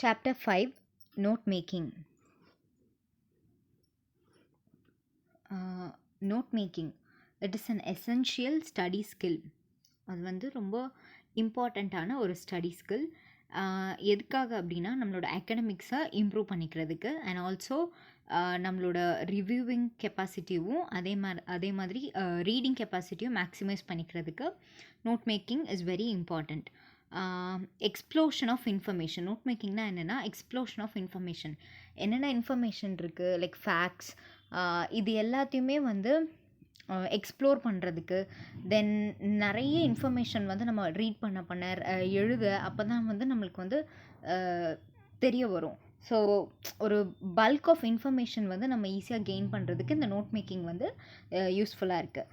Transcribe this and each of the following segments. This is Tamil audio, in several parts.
Chapter 5 Note Making. Note making, it is an essential study skill. அது வந்து ரொம்ப இம்பார்ட்டண்ட்டான ஒரு ஸ்டடி ஸ்கில். எதுக்காக அப்படின்னா நம்மளோட அகடமிக்ஸை இம்ப்ரூவ் பண்ணிக்கிறதுக்கு அண்ட் ஆல்சோ நம்மளோட ரிவ்யூவிங் கெப்பாசிட்டியும் அதே மாதிரி ரீடிங் கெப்பாசிட்டியும் மேக்ஸிமைஸ் பண்ணிக்கிறதுக்கு note making is very important. Explosion of information. Note மேக்கிங்னா என்னென்னா எக்ஸ்ப்ளோஷன் ஆஃப் இன்ஃபர்மேஷன். என்னென்ன இன்ஃபர்மேஷன் இருக்குது, லைக் ஃபேக்ட்ஸ், இது எல்லாத்தையுமே வந்து எக்ஸ்ப்ளோர் பண்ணுறதுக்கு, தென் நிறைய இன்ஃபர்மேஷன் வந்து நம்ம ரீட் பண்ண எழுத அப்போ தான் வந்து நம்மளுக்கு வந்து தெரிய வரும். ஸோ ஒரு பல்க் ஆஃப் இன்ஃபர்மேஷன் வந்து நம்ம ஈஸியாக கெயின் பண்ணுறதுக்கு இந்த நோட் மேக்கிங் வந்து யூஸ்ஃபுல்லாக இருக்குது.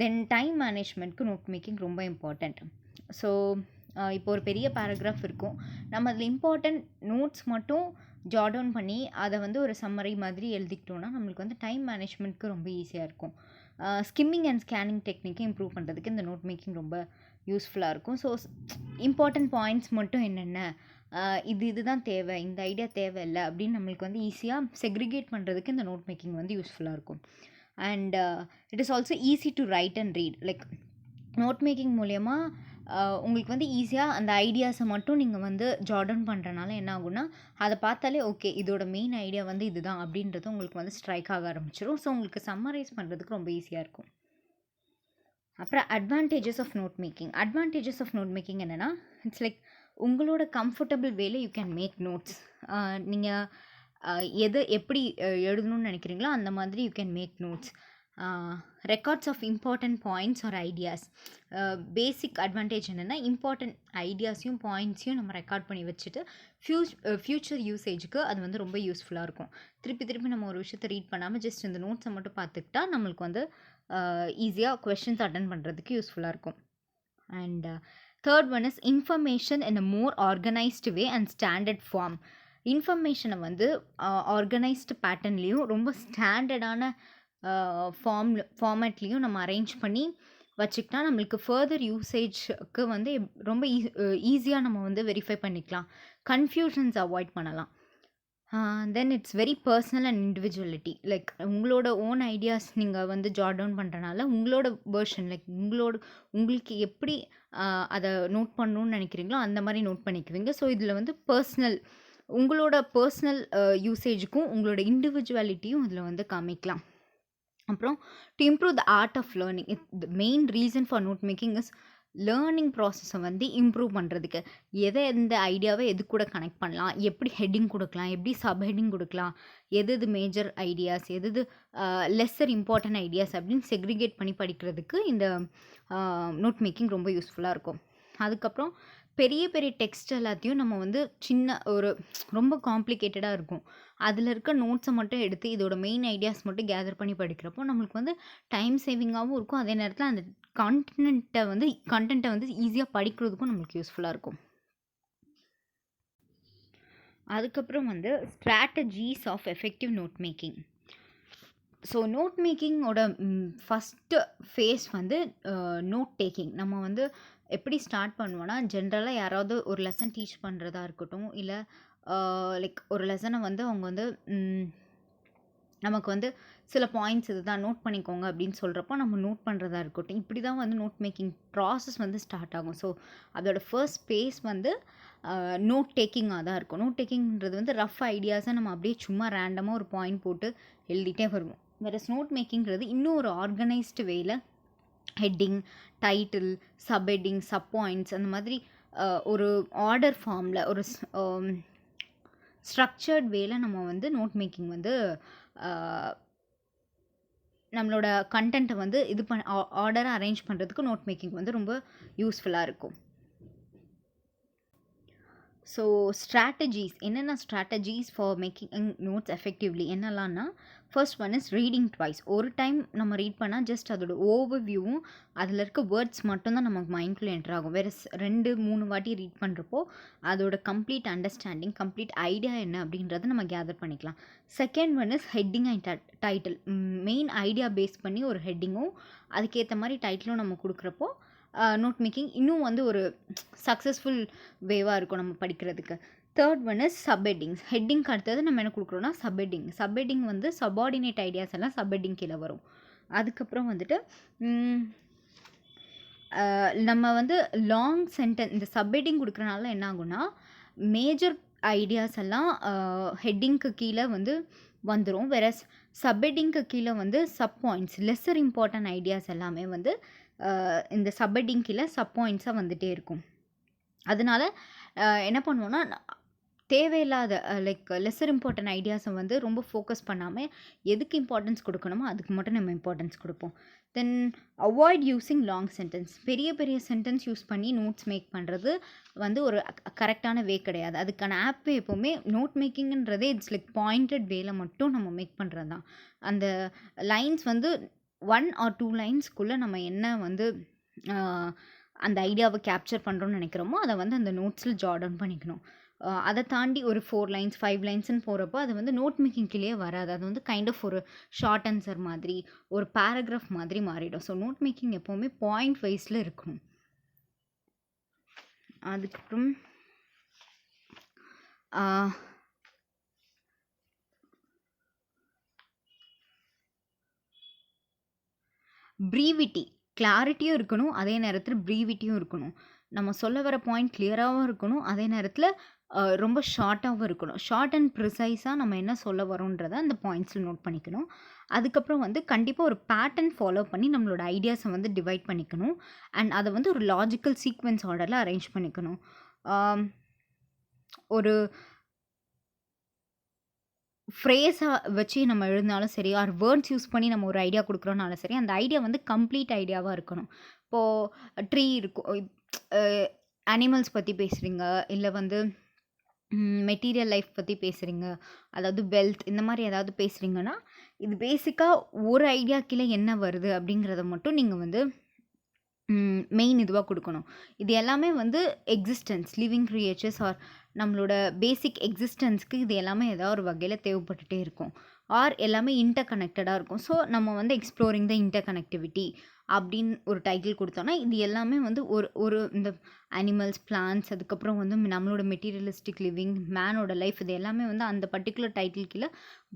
தென் டைம் மேனேஜ்மெண்ட்க்கு நோட் மேக்கிங் ரொம்ப இம்பார்ட்டண்ட். ஸோ இப்போ ஒரு பெரிய பேராகிராஃப் இருக்கும், நம்ம அதில் இம்பார்ட்டண்ட் நோட்ஸ் மட்டும் ஜாட் டவுன் பண்ணி அதை வந்து ஒரு சம்மரி மாதிரி எழுதிக்கிட்டோன்னா நம்மளுக்கு வந்து டைம் மேனேஜ்மெண்ட்க்கு ரொம்ப ஈஸியாக இருக்கும். ஸ்கிம்மிங் அண்ட் ஸ்கேனிங் டெக்னிக்கை இம்ப்ரூவ் பண்ணுறதுக்கு இந்த நோட் மேக்கிங் ரொம்ப யூஸ்ஃபுல்லாக இருக்கும். ஸோ இம்பார்ட்டண்ட் பாயிண்ட்ஸ் மட்டும் என்னென்ன, இதுதான் தேவை, இந்த ஐடியா தேவையில்லை அப்படின்னு நம்மளுக்கு வந்து ஈஸியாக செக்ரிகேட் பண்ணுறதுக்கு இந்த நோட் மேக்கிங் வந்து யூஸ்ஃபுல்லாக இருக்கும். And it is also easy to write and read. Like note making மூலயமா உங்களுக்கு வந்து ஈஸியாக அந்த ஐடியாஸை மட்டும் நீங்கள் வந்து ஜாட் டவுன் பண்ணுறனால என்ன ஆகும்னா அதை பார்த்தாலே ஓகே இதோட மெயின் ஐடியா வந்து இதுதான் அப்படின்றது உங்களுக்கு வந்து ஸ்ட்ரைக் ஆக ஆரம்பிச்சிடும். ஸோ உங்களுக்கு சம்மரைஸ் பண்ணுறதுக்கு ரொம்ப ஈஸியாக இருக்கும். அப்புறம் advantages of note making. Advantages of note making என்னென்னா இட்ஸ் லைக் உங்களோட கம்ஃபர்டபுள் வேல யூ கேன் மேக் நோட்ஸ். நீங்கள் எப்படி எழுதணும்னு நினைக்கிறீங்களோ அந்த மாதிரி you can make notes. Records of important points or ideas. Basic advantage என்னென்னா இம்பார்ட்டண்ட் ஐடியாஸையும் பாயிண்ட்ஸையும் நம்ம ரெக்கார்ட் பண்ணி வச்சுட்டு ஃப்யூச்சர் யூசேஜுக்கு அது வந்து ரொம்ப யூஸ்ஃபுல்லாக இருக்கும். திருப்பி நம்ம ஒரு விஷயத்தை ரீட் பண்ணாமல் ஜஸ்ட் இந்த நோட்ஸை மட்டும் பார்த்துக்கிட்டா நம்மளுக்கு வந்து ஈஸியாக கொஸ்டின்ஸ் அட்டன் பண்ணுறதுக்கு யூஸ்ஃபுல்லாக இருக்கும். And third one is information in a more organised way and standard form. இன்ஃபர்மேஷனை வந்து ஆர்கனைஸ்டு பேட்டர்ன்லேயும் ரொம்ப ஸ்டாண்டர்டான ஃபார்மேட்லேயும் நம்ம அரேஞ்ச் பண்ணி வச்சுக்கிட்டா நம்மளுக்கு ஃபர்தர் யூசேஜ்க்கு வந்து ரொம்ப ஈஸியாக நம்ம வந்து வெரிஃபை பண்ணிக்கலாம், கன்ஃபியூஷன்ஸ் அவாய்ட் பண்ணலாம். Then it's very personal and individuality. Like உங்களோட ஓன் ஐடியாஸ் நீங்கள் வந்து ஜாட் டவுன் பண்ணுறனால உங்களோட வேர்ஷன், லைக் உங்களுக்கு எப்படி அதை நோட் பண்ணணும்னு நினைக்கிறீங்களோ அந்த மாதிரி நோட் பண்ணிக்குவீங்க. ஸோ இதில் வந்து உங்களோட பர்சனல் யூசேஜுக்கும் உங்களோட இண்டிவிஜுவாலிட்டியும் இதில் வந்து காமிக்கலாம். அப்புறம் to improve the art of learning. The main reason for note making is learning ப்ராசஸை வந்து இம்ப்ரூவ் பண்ணுறதுக்கு. எந்த ஐடியாவை எது கூட கனெக்ட் பண்ணலாம், எப்படி ஹெட்டிங் கொடுக்கலாம், எப்படி சப் ஹெட்டிங் கொடுக்கலாம், எது மேஜர் ஐடியாஸ், எது லெஸ்ஸர் இம்பார்ட்டன்ட் ஐடியாஸ் அப்படின்னு செக்ரிகேட் பண்ணி படிக்கிறதுக்கு இந்த நோட் மேக்கிங் ரொம்ப யூஸ்ஃபுல்லாக இருக்கும். அதுக்கப்புறம் பெரிய டெக்ஸ்ட் எல்லாத்தையும் நம்ம வந்து ரொம்ப காம்ப்ளிகேட்டடாக இருக்கும், அதில் இருக்க நோட்ஸை மட்டும் எடுத்து இதோட மெயின் ஐடியாஸ் மட்டும் கேதர் பண்ணி படிக்கிறப்போ நம்மளுக்கு வந்து டைம் சேவிங்காகவும் இருக்கும், அதே நேரத்தில் அந்த கண்டென்ட்டை வந்து ஈஸியாக படிக்கிறதுக்கும் நம்மளுக்கு யூஸ்ஃபுல்லாக இருக்கும். அதுக்கப்புறம் வந்து strategies of effective note making. So note மேக்கிங்கோட ஃபஸ்ட்டு ஃபேஸ் வந்து நோட் டேக்கிங். நம்ம வந்து எப்படி ஸ்டார்ட் பண்ணுவோன்னா, ஜென்ரலாக யாராவது ஒரு லெசன் டீச் பண்ணுறதா இருக்கட்டும், இல்லை லைக் ஒரு லெசனை வந்து அவங்க வந்து நமக்கு வந்து சில பாயிண்ட்ஸ் இதுதான் நோட் பண்ணிக்கோங்க அப்படின்னு சொல்கிறப்போ நம்ம நோட் பண்ணுறதா இருக்கட்டும், இப்படி தான் வந்து நோட் மேக்கிங் ப்ராசஸ் வந்து ஸ்டார்ட் ஆகும். ஸோ அதோட ஃபர்ஸ்ட் ஃபேஸ் வந்து நோட் டேக்கிங்காக தான் இருக்கும். நோட் டேக்கிங்கிறது வந்து ரஃப் ஐடியாஸை நம்ம அப்படியே சும்மா ரேண்டமாக ஒரு பாயிண்ட் போட்டு எழுதிட்டே வருவோம். வேறஸ் நோட் மேக்கிங்கிறது இன்னும் ஒரு ஆர்கனைஸ்டு வேல heading, title, sub heading, sub points அந்த மாதிரி ஒரு ஆர்டர் ஃபார்மில் ஒரு ஸ்ட்ரக்சர்ட் வேல நம்ம வந்து நோட் மேக்கிங் வந்து நம்மளோட கண்டென்ட்டை வந்து ஆர்டராக அரேஞ்ச் பண்ணுறதுக்கு நோட் மேக்கிங் வந்து ரொம்ப யூஸ்ஃபுல்லாக இருக்கும். ஸோ ஸ்ட்ராட்டஜிஸ், என்னென்ன strategies for making notes effectively என்னெல்லாம்னா, first one is reading twice. ஒரு டைம் நம்ம ரீட் பண்ணால் ஜஸ்ட் அதோட ஓவர்வியூவும் அதில் இருக்க வேர்ட்ஸ் மட்டும்தான் நமக்கு மைண்ட்குள்ளே என்டர் ஆகும். வேறு 2-3 வாட்டி ரீட் பண்ணுறப்போ அதோட கம்ப்ளீட் அண்டர்ஸ்டாண்டிங், கம்ப்ளீட் ஐடியா என்ன அப்படின்றத நம்ம கேதர் பண்ணிக்கலாம். Second one is heading and title. Main idea base பண்ணி ஒரு ஹெட்டிங்கும் அதுக்கேற்ற மாதிரி டைட்டிலும் நம்ம கொடுக்குறப்போ நோட் மேக்கிங் இன்னும் வந்து ஒரு சக்ஸஸ்ஃபுல் வேவாக இருக்கும் நம்ம படிக்கிறதுக்கு. Third one is subheadings. ஹெட்டிங்க்கு அடுத்தது நம்ம என்ன கொடுக்குறோம்னா சப்ஹெட்டிங். சப்ஹெட்டிங் வந்து சபார்டினேட் ஐடியாஸ் எல்லாம் சப்ஹெட்டிங் கீழே வரும். அதுக்கப்புறம் வந்துட்டு நம்ம வந்து லாங் சென்டென்ஸ் இந்த சப்ஹெட்டிங் கொடுக்குறனால என்ன ஆகும்னா மேஜர் ஐடியாஸ் எல்லாம் ஹெட்டிங்க்கு கீழே வந்து வந்துடும். வேறஸ் சப்ஹெட்டிங்க்கு கீழே வந்து sub points lesser important ideas எல்லாமே வந்து இந்த சப்ஹெட்டிங் கீழே சப் பாயிண்ட்ஸாக வந்துகிட்டே இருக்கும். அதனால என்ன பண்ணுவோன்னா தேவையில்லாத லைக் லெஸ்ஸர் இம்பார்ட்டன்ட் ஐடியாஸை வந்து ரொம்ப ஃபோக்கஸ் பண்ணாமல் எதுக்கு இம்பார்ட்டன்ஸ் கொடுக்கணுமோ அதுக்கு மட்டும் நம்ம இம்பார்ட்டன்ஸ் கொடுப்போம். தென் அவாய்ட் யூஸிங் லாங் சென்டென்ஸ். பெரிய பெரிய சென்டென்ஸ் யூஸ் பண்ணி நோட்ஸ் மேக் பண்ணுறது வந்து ஒரு கரெக்டான வே கிடையாது. அதுக்கான ஆப் எப்போவுமே நோட் மேக்கிங்ன்றதே இட்ஸ் லைக் பாயிண்டட் வேல மட்டும் நம்ம மேக் பண்ணுறது தான். அந்த லைன்ஸ் வந்து 1 or 2 லைன்ஸ்க்குள்ளே நம்ம என்ன வந்து அந்த ஐடியாவை கேப்சர் பண்ணுறோன்னு நினைக்கிறோமோ அதை வந்து அந்த நோட்ஸில் ஜாட் டவுன் பண்ணிக்கணும். அதை தாண்டி ஒரு 4 லைன்ஸ் 5 லைன்ஸ்ன்னு போகிறப்போ அது வந்து நோட் மேக்கிங்லேயே வராது. அது வந்து கைண்ட் ஆஃப் ஒரு ஷார்ட் ஆன்சர் மாதிரி ஒரு பேராகிராஃப் மாதிரி மாறிடும். ஸோ நோட் மேக்கிங் எப்போவுமே பாயிண்ட் வைஸில் இருக்கணும். அதுக்கப்புறம் ப்ரீவிட்டி கிளாரிட்டியும் இருக்கணும், அதே நேரத்தில் ப்ரீவிட்டியும் இருக்கணும். நம்ம சொல்ல வர பாயிண்ட் கிளியராகவும் இருக்கணும், அதே நேரத்தில் ரொம்ப ஷார்ட்டாகவும் இருக்கணும். ஷார்ட் அண்ட் ப்ரிசைஸாக நம்ம என்ன சொல்ல வரோன்றதை அந்த பாயிண்ட்ஸில் நோட் பண்ணிக்கணும். அதுக்கப்புறம் வந்து கண்டிப்பாக ஒரு பேட்டர்ன் ஃபாலோ பண்ணி நம்மளோட ஐடியாஸை வந்து டிவைட் பண்ணிக்கணும். அண்ட் அதை வந்து ஒரு லாஜிக்கல் சீக்வென்ஸ் ஆர்டரில் அரேஞ்ச் பண்ணிக்கணும். ஒரு ஃப்ரேஸாக வச்சு நம்ம எழுதினாலும் சரி, ஆர் வேர்ட்ஸ் யூஸ் பண்ணி நம்ம ஒரு ஐடியா கொடுக்குறோன்னாலும் சரி, அந்த ஐடியா வந்து கம்ப்ளீட் ஐடியாவாக இருக்கணும். இப்போது ட்ரீ இருக்கும், அனிமல்ஸ் பற்றி பேசுகிறீங்க, இல்லை வந்து மெட்டீரியல் லைஃப் பற்றி பேசுகிறீங்க, அதாவது வெல்த் இந்த மாதிரி ஏதாவது பேசுகிறீங்கன்னா இது பேசிக்காக ஒரு ஐடியா கீழே என்ன வருது அப்படிங்கிறத மட்டும் நீங்கள் வந்து மெயின் இதுவாக கொடுக்கணும். இது எல்லாமே வந்து எக்ஸிஸ்டன்ஸ் லிவிங் கிரியேச்சர்ஸ் ஆர் நம்மளோட பேசிக் எக்ஸிஸ்டன்ஸ்க்கு இது எல்லாமே ஏதாவது ஒரு வகையில் தேவைப்பட்டுட்டே இருக்கும். ஆர் எல்லாமே இன்டர் கனெக்டடாக இருக்கும். ஸோ நம்ம வந்து எக்ஸ்ப்ளோரிங் த இன்டர் கனெக்டிவிட்டி அப்படின்னு ஒரு டைட்டில் கொடுத்தோன்னா இது எல்லாமே வந்து ஒரு இந்த அனிமல்ஸ் பிளான்ட்ஸ் அதுக்கப்புறம் வந்து நம்மளோட மெட்டீரியலிஸ்டிக் லிவிங் மேனோட லைஃப் இது எல்லாமே வந்து அந்த பர்டிகுலர் டைட்டில் கீழே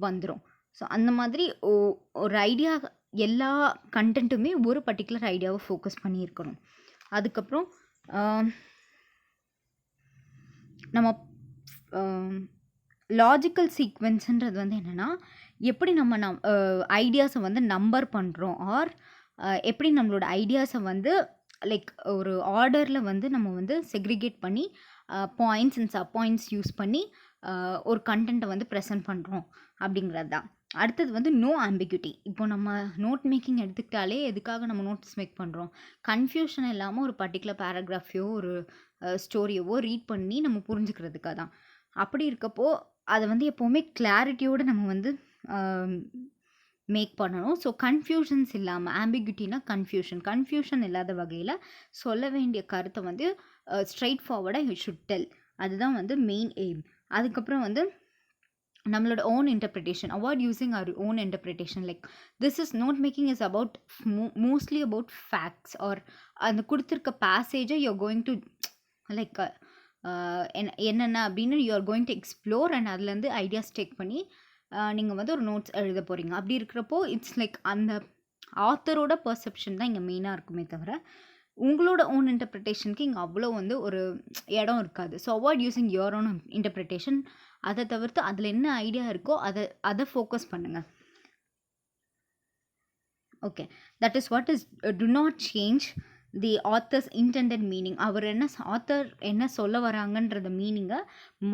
வந்துடும். ஸோ அந்த மாதிரி ஒரு ஐடியா எல்லா கண்டென்ட்டுமே ஒரு பர்டிகுலர் ஐடியாவை ஃபோக்கஸ் பண்ணியிருக்கணும். அதுக்கப்புறம் நம்ம லாஜிக்கல் சீக்வென்ஸுன்றது வந்து என்னென்னா எப்படி நம்ம ஐடியாஸை வந்து நம்பர் பண்ணுறோம் ஆர் எப்படி நம்மளோட ஐடியாஸை வந்து லைக் ஒரு ஆர்டரில் வந்து நம்ம வந்து செக்ரிகேட் பண்ணி points and sub points use பண்ணி ஒரு கண்டென்ட்டை வந்து ப்ரெசென்ட் பண்ணுறோம் அப்படிங்கிறது தான். அடுத்தது வந்து நோ ஆம்பிகுட்டி. இப்போ நம்ம நோட் மேக்கிங் எடுத்துக்கிட்டாலே எதுக்காக நம்ம நோட்ஸ் மேக் பண்ணுறோம்? கன்ஃபியூஷன் இல்லாமல் ஒரு பர்டிகுலர் பேராகிராஃபையோ ஒரு ஸ்டோரியவோ ரீட் பண்ணி நம்ம புரிஞ்சுக்கிறதுக்காக தான். அப்படி இருக்கப்போ அதை வந்து எப்போவுமே கிளாரிட்டியோடு நம்ம வந்து மேக் பண்ணணும். ஸோ கன்ஃபியூஷன்ஸ் இல்லாமல், ஆம்பிகுட்டினா கன்ஃபியூஷன் இல்லாத வகையில் சொல்ல வேண்டிய கருத்தை வந்து ஸ்ட்ரைட் ஃபார்வர்டாக யூ ஷுட் டெல். அதுதான் வந்து மெயின் எய்ம். அதுக்கப்புறம் வந்து நம்மளோட own interpretation, avoid using our own interpretation. Like this is note making is about mostly about facts or அந்த கொடுத்துருக்க பேசேஜை யூஆர் கோயிங் டு லைக் என்னென்ன அப்படின்னு you're going to explore and அதுலேருந்து ஐடியாஸ் டேக் பண்ணி நீங்கள் வந்து ஒரு நோட்ஸ் எழுத போகிறீங்க. அப்படி இருக்கிறப்போ இட்ஸ் லைக் அந்த ஆத்தரோட பர்செப்ஷன் தான் இங்கே மெயினாக இருக்குமே தவிர உங்களோட ஓன் இன்டர்பிரிட்டேஷனுக்கு இங்கே அவ்வளோ வந்து ஒரு இடம் இருக்காது. So avoid using your own interpretation. அதை தவிர்த்து அதில் என்ன ஐடியா இருக்கோ அதை ஃபோக்கஸ் பண்ணுங்கள். Okay, that is what is to not change the authors intended meaning. Author என்ன சொல்ல வராங்கன்றத மீனிங்கை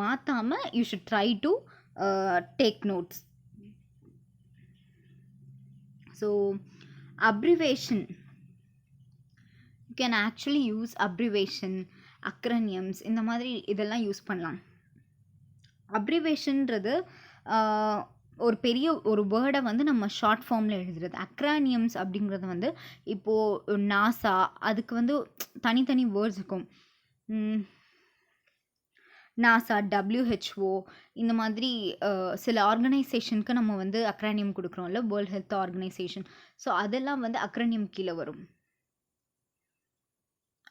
மாற்றாமல் you should try to take notes. So abbreviation, you can actually use abbreviation, acronyms இந்த மாதிரி இதெல்லாம் யூஸ் பண்ணலாம். அப்ரிவேஷன்றது ஒரு பெரிய ஒரு வேர்டை வந்து நம்ம ஷார்ட் ஃபார்மில் எழுதுறது. அக்ரானியம்ஸ் அப்படிங்கிறது வந்து இப்போது நாசா அதுக்கு வந்து தனித்தனி வேர்ட்ஸ் இருக்கும். நாசா, WHO இந்த மாதிரி சில ஆர்கனைசேஷனுக்கு நம்ம வந்து அக்ரானியம் கொடுக்குறோம்ல, வேர்ல்ட் ஹெல்த் ஆர்கனைசேஷன். ஸோ அதெல்லாம் வந்து அக்ரானியம் கீழே வரும்.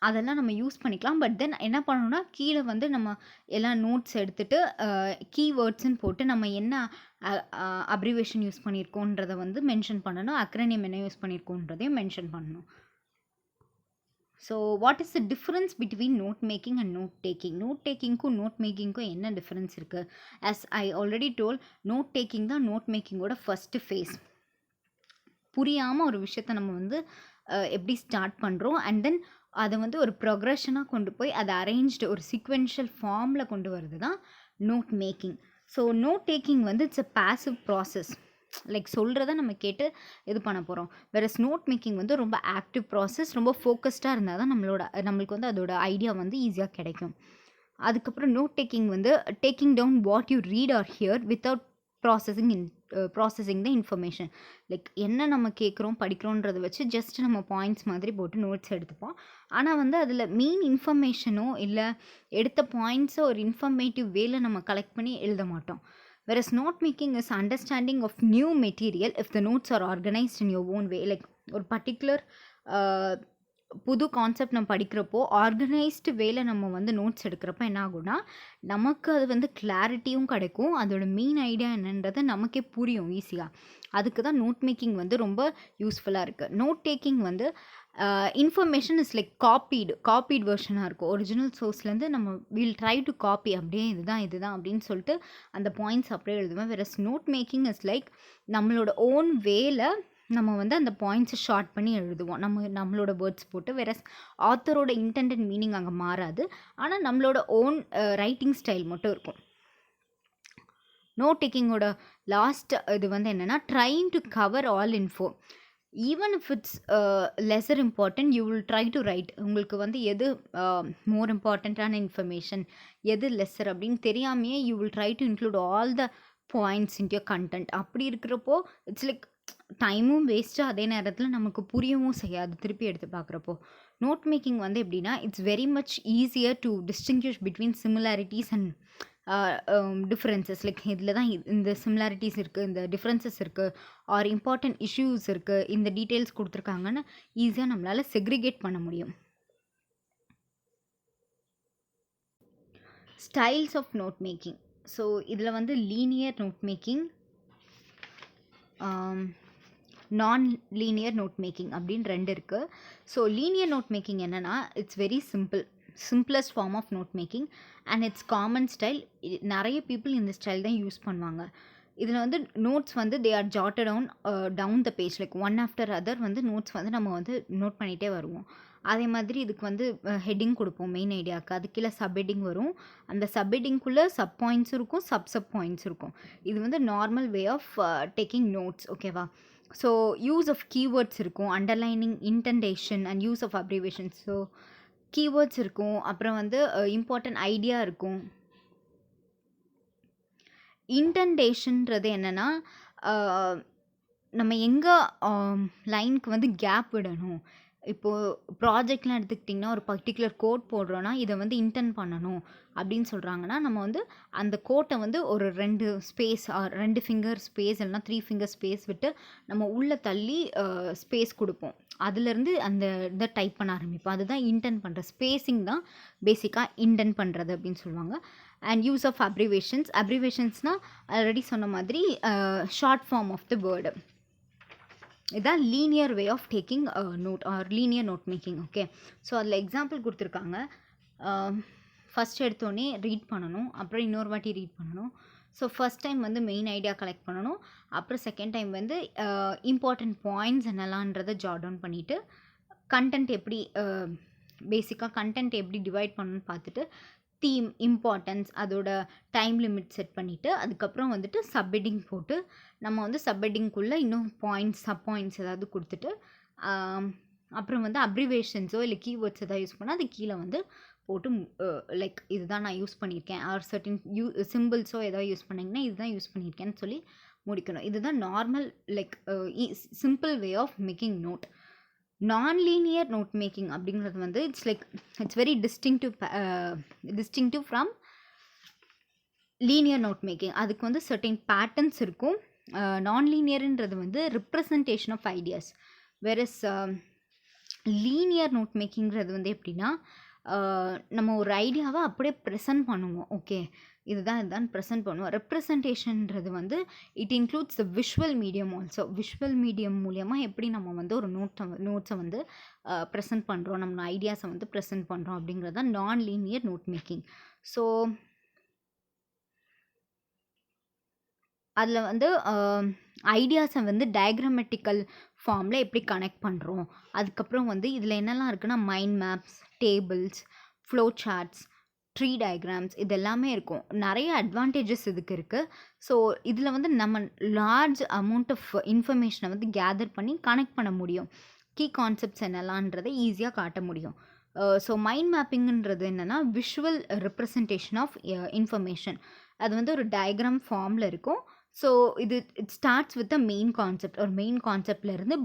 அதெல்லாம் நம்ம யூஸ் பண்ணிக்கலாம். பட் தென் என்ன பண்ணணும்னா, கீழே வந்து நம்ம எல்லாம் நோட்ஸ் எடுத்துட்டு கீவேர்ட்ஸ்ன்னு போட்டு நம்ம என்ன அ அ அப்ரிவேஷன் யூஸ் பண்ணியிருக்கோன்றத வந்து மென்ஷன் பண்ணணும். அக்ரோனிம் என்ன யூஸ் பண்ணியிருக்கோன்றதையும் மென்ஷன் பண்ணணும். So what is the difference between note making and note taking? Note டேக்கிங்க்கும் நோட் மேக்கிங்க்கும் என்ன டிஃப்ரென்ஸ் இருக்குது? As I already told, note taking தான் நோட் மேக்கிங்கோட ஃபஸ்ட்டு ஃபேஸ். புரியாமல் ஒரு விஷயத்தை நம்ம வந்து எப்படி ஸ்டார்ட் பண்ணுறோம், அண்ட் தென் அதை வந்து ஒரு ப்ரொக்ரெஷனாக கொண்டு போய் அதை அரேஞ்ச்டு ஒரு சீக்வென்ஷியல் ஃபார்மில் கொண்டு வரது தான் note making. So note taking வந்து it's a passive process. Like சொல்கிறத நம்ம கேட்டு இது பண்ண போகிறோம். வேறஸ் நோட் மேக்கிங் வந்து ரொம்ப ஆக்டிவ் ப்ராசஸ், ரொம்ப ஃபோக்கஸ்டாக இருந்தால் தான் நம்மளுக்கு வந்து அதோட ஐடியா வந்து ஈஸியாக கிடைக்கும். அதுக்கப்புறம் நோட் டேக்கிங் வந்து taking down what you read or hear without processing the information. Like என்ன நம்ம கேட்குறோம் படிக்கிறோன்றதை வச்சு ஜஸ்ட் நம்ம பாயிண்ட்ஸ் மாதிரி போட்டு நோட்ஸ் எடுத்துப்போம். ஆனால் வந்து அதில் மெயின் இன்ஃபர்மேஷனோ இல்லை எடுத்த பாயிண்ட்ஸோ ஒரு இன்ஃபர்மேட்டிவ் வேல நம்ம கலெக்ட் பண்ணி எழுத மாட்டோம். Whereas note making is understanding of new material if the notes are organized in your own way. Like ஒரு பர்டிகுலர் புது கான்செப்ட் நம்ம படிக்கிறப்போ ஆர்கனைஸ்டு வேல நம்ம வந்து நோட்ஸ் எடுக்கிறப்ப என்ன ஆகும்னா, நமக்கு அது வந்து கிளாரிட்டியும் கிடைக்கும். அதோட மெயின் ஐடியா என்னன்றது நமக்கே புரியும் ஈஸியாக. அதுக்கு தான் நோட் மேக்கிங் வந்து ரொம்ப யூஸ்ஃபுல்லாக இருக்குது. நோட் டேக்கிங் வந்து இன்ஃபர்மேஷன் இஸ் லைக் காப்பீட் வெர்ஷனாக இருக்கும். ஒரிஜினல் சோர்ஸ்லேருந்து நம்ம வில் ட்ரை டு காப்பி, அப்படியே இதுதான் அப்படின்னு சொல்லிட்டு அந்த பாயிண்ட்ஸ் அப்படியே எழுதுவேன். Whereas note making is like நம்மளோட ஓன் வேல நம்ம வந்து அந்த பாயிண்ட்ஸை ஷார்ட் பண்ணி எழுதுவோம். நம்மளோட வேர்ட்ஸ் போட்டு. வேறஸ் ஆத்தரோட இன்டெண்டட் மீனிங் அங்கே மாறாது. ஆனால் நம்மளோட ஓன் ரைட்டிங் ஸ்டைல் மட்டும் இருக்கும். நோட் டேக்கிங்கோட லாஸ்ட் இது வந்து என்னென்னா, trying to cover all info. Even if it's lesser important, you will try to right. உங்களுக்கு வந்து எது மோர் இம்பார்ட்டண்ட்டான இன்ஃபர்மேஷன், எது லெஸர் அப்படின்னு தெரியாமையே you will try to include all the points in your content. அப்படி இருக்கிறப்போ இட்ஸ் லைக் டைமும் வேஸ்ட்டு, அதே நேரத்தில் நமக்கு புரியவும் செய்யாது திருப்பி எடுத்து பார்க்குறப்போ. நோட் மேக்கிங் வந்து எப்படின்னா, it's very much easier to distinguish between similarities and differences. Like இதில் தான் இந்த சிமிலாரிட்டிஸ் இருக்குது, இந்த டிஃப்ரென்சஸ் இருக்குது, ஆர் இம்பார்ட்டன்ட் இஷ்யூஸ் இருக்குது, இந்த டீட்டெயில்ஸ் கொடுத்துருக்காங்கன்னு ஈஸியாக நம்மளால் செக்ரிகேட் பண்ண முடியும். Styles of note making. So இதில் வந்து linear note making, non linear note making அப்படின்னு 2 இருக்குது. ஸோ லீனியர் நோட் மேக்கிங் என்னென்னா, it's very simplest form of note making and it's common style. நிறைய பீப்புள் இந்த ஸ்டைல் தான் யூஸ் பண்ணுவாங்க. இதில் வந்து நோட்ஸ் வந்து they are jotted down the page, like one after other வந்து நோட்ஸ் வந்து நம்ம வந்து நோட் பண்ணிகிட்டே வருவோம். அதே மாதிரி இதுக்கு வந்து ஹெட்டிங் கொடுப்போம் மெயின் ஐடியாவுக்கு. அது கீழே சப் ஹெட்டிங் வரும். அந்த சப் ஹெட்டிங்குள்ளே சப் பாயிண்ட்ஸ் இருக்கும், சப் பாயிண்ட்ஸ் இருக்கும். இது வந்து normal way of taking notes, ஓகேவா? ஸோ யூஸ் ஆஃப் கீவேர்ட்ஸ் இருக்கும், underlining, indentation and use of abbreviations. So keywords இருக்கும், அப்புறம் வந்து இம்பார்ட்டன்ட் ஐடியா இருக்கும். இன்டென்டேஷன்றது என்னென்னா, நம்ம எங்கே லைனுக்கு வந்து கேப் விடணும். இப்போது ப்ராஜெக்ட்லாம் எடுத்துக்கிட்டிங்கன்னா, ஒரு பர்டிகுலர் கோட் போடுறோன்னா இதை வந்து இன்டென்ட் பண்ணணும் அப்படின்னு சொல்கிறாங்கன்னா, நம்ம வந்து அந்த கோட்டை வந்து ஒரு 2 ஸ்பேஸ் ஆர் 2 ஃபிங்கர் ஸ்பேஸ் இல்லைனா 3 ஃபிங்கர் ஸ்பேஸ் விட்டு நம்ம உள்ளே தள்ளி ஸ்பேஸ் கொடுப்போம். அதுலேருந்து அந்த இதை டைப் பண்ண ஆரம்பிப்போம். அதுதான் இன்டென்ட் பண்ணுற ஸ்பேஸிங் தான் பேசிக்காக இன்டென்ட் பண்ணுறது அப்படின்னு சொல்லுவாங்க. அண்ட் யூஸ் ஆஃப் அப்ரிவேஷன்ஸ்னால் ஆல்ரெடி சொன்ன மாதிரி short form of the word. இதுதான் linear way of taking note or linear note making. Okay, so அதில் எக்ஸாம்பிள் கொடுத்துருக்காங்க. ஃபஸ்ட் எடுத்தோடனே ரீட் பண்ணணும், அப்புறம் இன்னொரு வாட்டி ரீட் பண்ணணும். ஸோ ஃபஸ்ட் டைம் வந்து மெயின் ஐடியா கலெக்ட் பண்ணணும், அப்புறம் செகண்ட் டைம் வந்து இம்பார்ட்டன்ட் பாயிண்ட்ஸ் என்னெல்லான்றதை ஜாட் டவுன் பண்ணிவிட்டு கண்டென்ட் எப்படி பேசிக்காக கண்டென்ட் எப்படி டிவைட் பண்ணணும்னு பார்த்துட்டு தீம், இம்பார்ட்டன்ஸ், அதோட டைம் லிமிட் செட் பண்ணிவிட்டு அதுக்கப்புறம் வந்துட்டு சப்ஹெட்டிங் போட்டு நம்ம வந்து சப்ஹெட்டிங்குள்ளே இன்னும் பாயிண்ட்ஸ், சப் பாயிண்ட்ஸ் ஏதாவது கொடுத்துட்டு அப்புறம் வந்து அப்ரிவேஷன்ஸோ இல்லை கீவேர்ட்ஸ் எதாவது யூஸ் பண்ணால் அது கீழே வந்து போட்டு லைக் இதுதான் நான் யூஸ் பண்ணியிருக்கேன் ஆர் சர்டின் சிம்பிள்ஸோ ஏதாவது யூஸ் பண்ணிங்கன்னா இதுதான் யூஸ் பண்ணியிருக்கேன்னு சொல்லி முடிக்கணும். இதுதான் normal like simple way of making note. Non linear note making அப்படிங்கிறது வந்து it's very distinctive from linear note making. அதுக்கு வந்து சர்டைன் பேட்டர்ன்ஸ் இருக்கும். நான்-லீனியர்ன்றது வந்து representation of ideas, versus linear note மேக்கிங்கிறது வந்து எப்படின்னா, நம்ம ஒரு ஐடியாவ அப்படியே ப்ரெசென்ட் பண்ணுவோம். ஓகே. இதுதான் ப்ரெசென்ட் பண்ணுவோம். ரெப்ரசன்டேஷன்றது வந்து it includes the visual medium also. Visual medium மூலியமா எப்படி நம்ம வந்து ஒரு நோட்ஸ வந்து ப்ரெசென்ட் பண்ணுறோம், நம்ம ஐடியாஸை வந்து ப்ரெசென்ட் பண்ணுறோம் அப்படிங்கிறது தான் நான் லீனியர் நோட் மேக்கிங். ஸோ அதில் வந்து ஐடியாஸை வந்து டயக்ராமெட்டிக்கல் ஃபார்மில் எப்படி கனெக்ட் பண்ணுறோம். அதுக்கப்புறம் வந்து இதில் என்னெல்லாம் இருக்குன்னா mind maps, tables, flow charts, tree diagrams இது எல்லாமே இருக்கும். நிறைய அட்வான்டேஜஸ் இதுக்கு இருக்குது. ஸோ இதில் வந்து நம்ம லார்ஜ் அமௌண்ட் ஆஃப் இன்ஃபர்மேஷனை வந்து கேதர் பண்ணி கனெக்ட் பண்ண முடியும். கீ கான்செப்ட்ஸ் என்னெல்லாம்ன்றதை ஈஸியாக காட்ட முடியும். ஸோ மைண்ட் மேப்பிங்ன்றது என்னென்னா விஷுவல் ரெப்ரசன்டேஷன் ஆஃப் இன்ஃபர்மேஷன். அது வந்து ஒரு டயக்ராம் ஃபார்மில் இருக்கும். So it starts with a main concept. ஒரு மெயின் கான்செப்ட்லேருந்து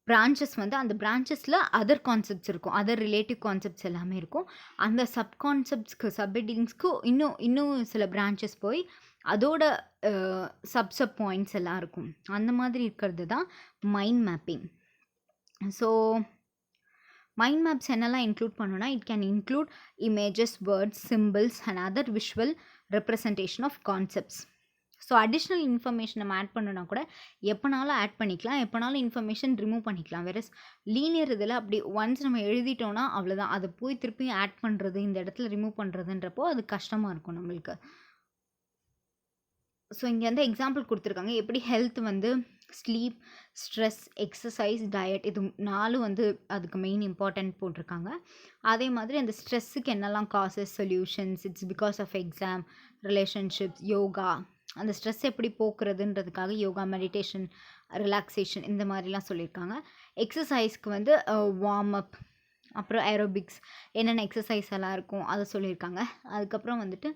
பிரான்ச்சஸ் வந்து அந்த பிரான்ச்சஸில் அதர் கான்செப்ட்ஸ் இருக்கும். அதர் ரிலேட்டிவ் கான்செப்ட்ஸ் எல்லாமே இருக்கும். அந்த சப் கான்செப்ட்ஸ்க்கு சப்ஹெட்டிங்ஸ்க்கு இன்னும் சில பிரான்ச்சஸ் போய் அதோட சப் பாயிண்ட்ஸ் எல்லாம் இருக்கும். அந்த மாதிரி இருக்கிறது தான் mind mapping. So mind maps என்னெல்லாம் இன்க்ளூட் பண்ணுன்னா it can include images, words, symbols and other visual representation of concepts. So additional information நம்ம ஆட் பண்ணணுன்னா கூட எப்போனாலும் ஆட் பண்ணிக்கலாம், எப்போனாலும் இன்ஃபர்மேஷன் ரிமூவ் பண்ணிக்கலாம். வேறஸ் லீனியர் இதில் அப்படி ஒன்ஸ் நம்ம எழுதிட்டோன்னா அவ்வளோதான். அதை போய் திருப்பி ஆட் பண்ணுறது, இந்த இடத்துல ரிமூவ் பண்ணுறதுன்றப்போ அது கஷ்டமாக இருக்கும் நம்மளுக்கு. ஸோ இங்கே வந்து எக்ஸாம்பிள் கொடுத்துருக்காங்க. எப்படி ஹெல்த் வந்து ஸ்லீப், ஸ்ட்ரெஸ், எக்ஸசைஸ், டயட் இது 4 வந்து அதுக்கு மெயின் இம்பார்ட்டன்ட் போட்டிருக்காங்க. அதே மாதிரி அந்த ஸ்ட்ரெஸ்ஸுக்கு என்னெல்லாம் causes, solutions, it's because of exam, relationships, yoga, அந்த ஸ்ட்ரெஸ் எப்படி போக்குறதுன்றதுக்காக யோகா, மெடிடேஷன், ரிலாக்ஸேஷன் இந்த மாதிரிலாம் சொல்லியிருக்காங்க. எக்ஸசைஸ்க்கு வந்து வார்ம் அப், அப்புறம் ஏரோபிக்ஸ் என்னென்ன எக்ஸசைஸ் எல்லாம் இருக்கும் அதை சொல்லியிருக்காங்க. அதுக்கப்புறம் வந்துட்டு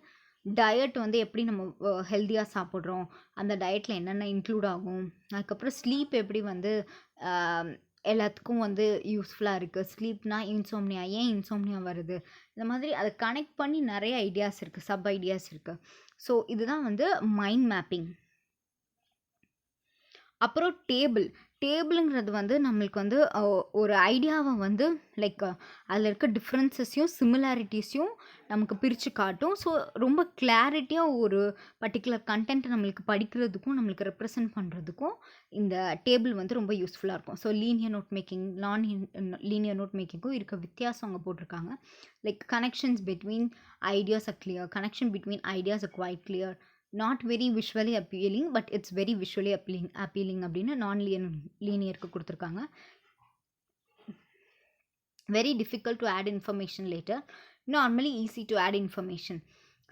டயட் வந்து எப்படி நம்ம ஹெல்த்தியாக சாப்பிட்றோம், அந்த டயட்டில் என்னென்ன இன்க்ளூட் ஆகும். அதுக்கப்புறம் ஸ்லீப் எப்படி வந்து எல்லாத்துக்கும் வந்து யூஸ்ஃபுல்லாக இருக்குது. ஸ்லீப்னா இன்சோம்னியா, ஏன் இன்சோம்னியா வருது, இந்த மாதிரி அதை கனெக்ட் பண்ணி நிறைய ஐடியாஸ் இருக்குது, சப் ஐடியாஸ் இருக்குது. ஸோ இதுதான் வந்து மைண்ட் மேப்பிங். அப்புறம் டேபிளுங்கிறது வந்து நம்மளுக்கு வந்து ஒரு ஐடியாவை வந்து லைக் அதில் இருக்க டிஃப்ரென்சஸையும் சிமிலாரிட்டிஸையும் நமக்கு பிரித்து காட்டும். ஸோ ரொம்ப கிளாரிட்டியாக ஒரு பர்டிகுலர் கண்டென்ட்டை நம்மளுக்கு படிக்கிறதுக்கும் நம்மளுக்கு ரெப்ரசன்ட் பண்ணுறதுக்கும் இந்த டேபிள் வந்து ரொம்ப யூஸ்ஃபுல்லாக இருக்கும். So linear note making, non linear note மேக்கிங்கும் இருக்க வித்தியாசம் அங்கே போட்டிருக்காங்க. Like connections between ideas are clear, connection between ideas are quite clear, not very visually appealing but it's very visually appealing அப்படின்னு நான் லீனியருக்கு கொடுத்துருக்காங்க. Very difficult to add information later, normally easy to add information.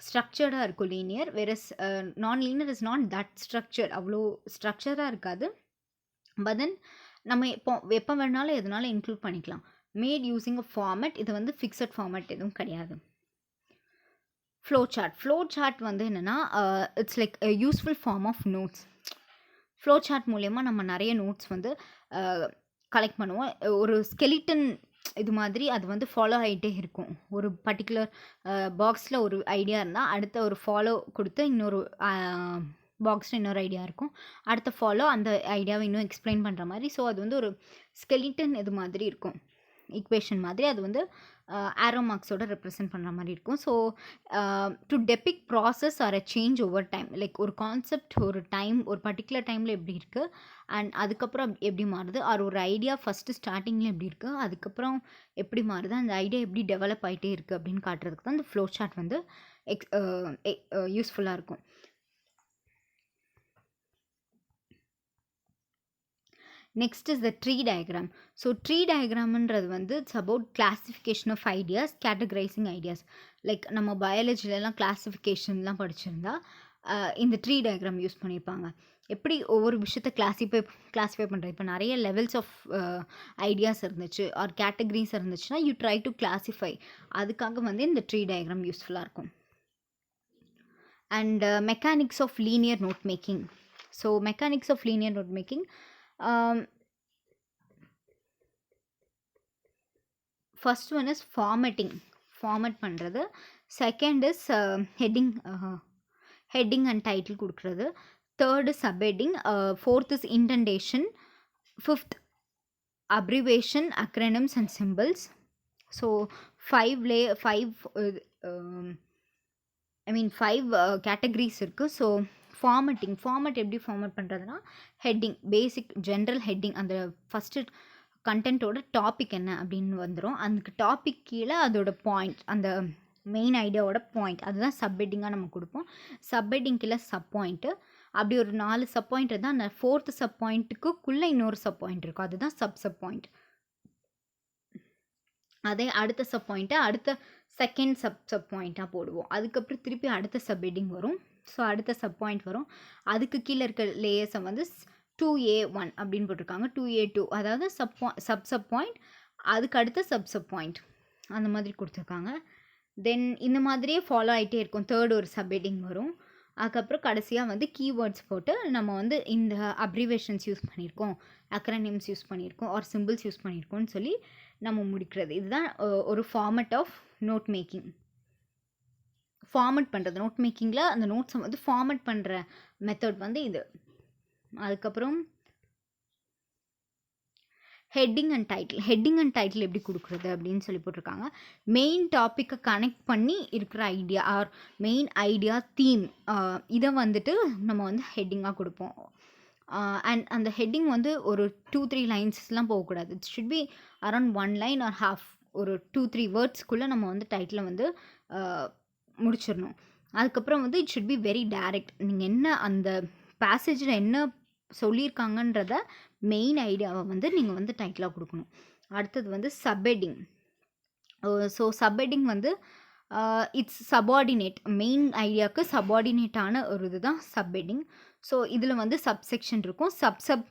ஸ்ட்ரக்சர்டாக இருக்கும் linear, versus non linear is not that structured, அவ்வளோ ஸ்ட்ரக்சராக இருக்காது. பட் தென் நம்ம எப்போ வேணாலும் எதனாலும் இன்க்ளூட் பண்ணிக்கலாம். மேட் யூஸிங் அ ஃபார்மேட், இது வந்து ஃபிக்ஸட் ஃபார்மேட் எதுவும் கிடையாது. ஃப்ளோ சார்ட் வந்து என்னென்னா it's like useful form of notes. Flow chart மூலயமா நம்ம நிறைய நோட்ஸ் வந்து கலெக்ட் பண்ணுவோம். ஒரு ஸ்கெலிட்டன் இது மாதிரி அது வந்து ஃபாலோ ஆகிட்டே இருக்கும். ஒரு பர்டிகுலர் பாக்ஸில் ஒரு ஐடியா இருந்தால் அடுத்த ஒரு ஃபாலோ கொடுத்து இன்னொரு பாக்ஸில் இன்னொரு ஐடியா இருக்கும், அடுத்த ஃபாலோ அந்த ஐடியாவை இன்னும் எக்ஸ்பிளைன் பண்ணுற மாதிரி. ஸோ அது வந்து ஒரு ஸ்கெலிட்டன் இது மாதிரி இருக்கும், ஈக்குவேஷன் மாதிரி. அது வந்து ஆரோ மார்க்ஸோட ரெப்ரசென்ட் பண்ணுற மாதிரி இருக்கும். So to depict process or a change over time, like ஒரு கான்செப்ட் ஒரு டைம் ஒரு பர்டிகுலர் டைமில் எப்படி இருக்குது அண்ட் அதுக்கப்புறம் எப்படி மாறுது, ஆர் ஒரு ஐடியா ஃபஸ்ட்டு ஸ்டார்டிங்கில் எப்படி இருக்குது அதுக்கப்புறம் எப்படி மாறுது, அந்த ஐடியா எப்படி டெவலப் ஆகிட்டே இருக்குது அப்படின்னு காட்டுறதுக்கு தான் இந்த ஃப்ளோ சார்ட் வந்து யூஸ்ஃபுல்லாக இருக்கும். Next is the tree diagram. So tree டயக்ராம்ன்றது வந்து it's about classification of ideas, categorising ideas. Like நம்ம பயாலஜிலலாம் கிளாசிஃபிகேஷன்லாம் படிச்சிருந்தா இந்த ட்ரீ டயக்ராம் யூஸ் பண்ணியிருப்பாங்க. எப்படி ஒவ்வொரு விஷயத்தை கிளாஸிஃபை பண்ணுறது. இப்போ நிறைய லெவல்ஸ் ஆஃப் ஐடியாஸ் இருந்துச்சு ஆர் கேட்டகரிஸ் இருந்துச்சுன்னா யூ ட்ரை டு கிளாஸிஃபை, அதுக்காக வந்து இந்த ட்ரீ டயக்ராம் யூஸ்ஃபுல்லாக இருக்கும். And mechanics of linear note making. So mechanics of linear note making, first one is format பண்ணுறது. Second is heading and title கொடுக்குறது. Third is subheading. Fourth is indentation. Fifth abbreviation, acronyms and symbols. So 5 categories இருக்குது. ஸோ ஃபார்மட் எப்படி ஃபார்மட் பண்ணுறதுனா, ஹெட்டிங், பேசிக் ஜென்ரல் ஹெட்டிங், அந்த ஃபஸ்ட்டு கண்டென்ட்டோட டாபிக் என்ன அப்படின்னு வந்துடும். அந்த டாபிக் கீழே அதோட பாயிண்ட், அந்த மெயின் ஐடியாவோட பாயிண்ட், அதுதான் சப்ஹெட்டிங்காக நம்ம கொடுப்போம். சப்ஹெட்டிங் கீழே சப் பாயிண்ட்டு, அப்படி ஒரு 4 சப் பாயிண்ட் தான். அந்த 4th சப் பாயிண்ட்டுக்குள்ளே இன்னொரு சப் பாயிண்ட் இருக்கும், அதுதான் சப் பாயிண்ட். அதே அடுத்த சப் பாயிண்ட்டை அடுத்த செகண்ட் சப் பாயிண்ட்டாக போடுவோம். அதுக்கப்புறம் திருப்பி அடுத்த சப்ஹெட்டிங் வரும். ஸோ அடுத்த சப் பாயிண்ட் வரும். அதுக்கு கீழே இருக்க லேயர்ஸை வந்து 2A1 அப்படின்னு போட்டிருக்காங்க. 2A2 அதாவது சப் பாயிண்ட், அதுக்கு அடுத்த சப் பாயிண்ட், அந்த மாதிரி கொடுத்துருக்காங்க. தென் இந்த மாதிரியே ஃபாலோ ஆகிட்டே இருக்கும். தேர்ட் ஒரு சப்ஹெட்டிங் வரும். அதுக்கப்புறம் கடைசியாக வந்து கீவேர்ட்ஸ் போட்டு நம்ம வந்து இந்த அப்ரிவேஷன்ஸ் யூஸ் பண்ணியிருக்கோம், அக்ரனிம்ஸ் யூஸ் பண்ணியிருக்கோம், ஆர் சிம்பிள்ஸ் யூஸ் பண்ணியிருக்கோம்னு சொல்லி நம்ம முடிக்கிறது. இதுதான் ஒரு format of note making. Format பண்ணுறது, நோட் மேக்கிங்கில் அந்த நோட்ஸை வந்து ஃபார்மட் பண்ணுற மெத்தட் வந்து இது. அதுக்கப்புறம் ஹெட்டிங் அண்ட் டைட்டில் எப்படி கொடுக்குறது அப்படின்னு சொல்லி போட்டிருக்காங்க. மெயின் டாப்பிக்கை கனெக்ட் பண்ணி இருக்கிற idea or main idea theme, இதை வந்துட்டு நம்ம வந்து ஹெட்டிங்காக கொடுப்போம். அண்ட் அந்த ஹெட்டிங் வந்து ஒரு 2-3 லைன்ஸ்லாம் போகக்கூடாது. It should be around 1 line or half, ஒரு 2-3 வேர்ட்ஸ்க்குள்ளே நம்ம வந்து டைட்டிலை வந்து முடிச்சிடணும். அதுக்கப்புறம் வந்து it should be very direct. நீங்கள் என்ன அந்த பேசேஜில் என்ன சொல்லியிருக்காங்கன்றத மெயின் ஐடியாவை வந்து நீங்கள் வந்து டைட்டிலாக கொடுக்கணும். அடுத்தது வந்து சப்ஹெட்டிங். ஸோ சப்ஹெட்டிங் வந்து இட்ஸ் சபார்டினேட், மெயின் ஐடியாவுக்கு சபார்டினேட்டான ஒரு இதுதான் சப்ஹெட்டிங். ஸோ இதில் வந்து சப்செக்ஷன் இருக்கும், சப்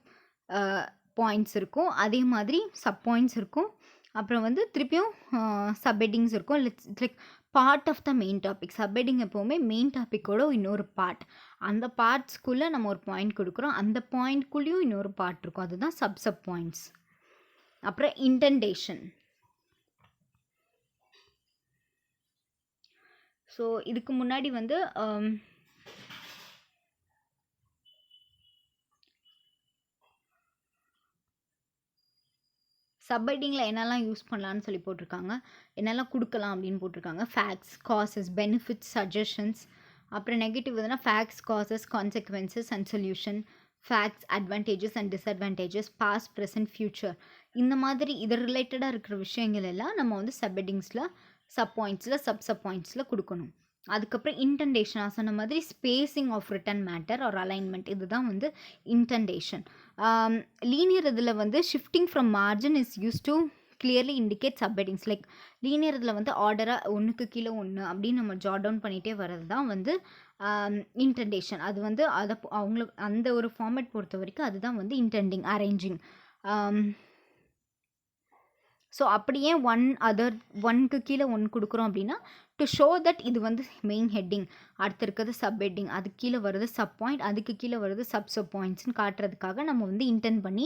பாயிண்ட்ஸ் இருக்கும், அதே மாதிரி சப் பாயிண்ட்ஸ் இருக்கும், அப்புறம் வந்து திருப்பியும் சப்ஹெட்டிங்ஸ் இருக்கும். Like part of the main topic. Subheading எப்போவுமே மெயின் டாப்பிக்கோட இன்னொரு பார்ட், அந்த பார்ட்ஸ்குள்ளே நம்ம ஒரு பாயிண்ட் கொடுக்குறோம், அந்த பாயிண்ட்குள்ளேயும் இன்னொரு பார்ட் இருக்கும், அதுதான் சப் பாயிண்ட்ஸ். அப்புறம் இன்டென்டேஷன். ஸோ இதுக்கு முன்னாடி வந்து சப்ஹெட்டிங்கில் என்னெல்லாம் யூஸ் பண்ணலான்னு சொல்லி போட்டிருக்காங்க, என்னெல்லாம் கொடுக்கலாம் அப்படின்னு போட்டிருக்காங்க. Facts, causes, benefits, suggestions. அப்புறம் நெகட்டிவ் எதுனா facts, causes, consequences and solution, facts, advantages and disadvantages, past, present, future. இந்த மாதிரி இது ரிலேட்டடாக இருக்கிற விஷயங்கள் எல்லாம் நம்ம வந்து சப்ஹெட்டிங்ஸில், சப் பாயிண்ட்ஸில், சப் பாயிண்ட்ஸில் கொடுக்கணும். அதுக்கப்புறம் இன்டென்டேஷன், சொன்ன மாதிரி spacing of written matter or alignment, இதுதான் வந்து இன்டென்டேஷன். லீனியர் இதில் வந்து shifting from margin is use to clearly indicate subheadings. Like linear இதில் வந்து ஆர்டராக 1க்கு கீழே 1 அப்படின்னு நம்ம ஜாட் டவுன் பண்ணிகிட்டே வர்றது தான் வந்து இன்டென்டேஷன். அது வந்து அதை அவங்களுக்கு அந்த ஒரு ஃபார்மேட் பொறுத்த வரைக்கும் அதுதான் வந்து இன்டெண்டிங், அரேஞ்சிங். ஸோ அப்படியே 1க்கு கீழே 1 கொடுக்குறோம் அப்படின்னா டு ஷோ தட் இது வந்து மெயின் ஹெட்டிங், அடுத்து இருக்கிறது சப் ஹெட்டிங், அதுக்கு கீழே வருது சப் பாயிண்ட், அதுக்கு கீழே வருது சப் பாயிண்ட்ஸ்னு காட்டுறதுக்காக நம்ம வந்து இன்டென்ட் பண்ணி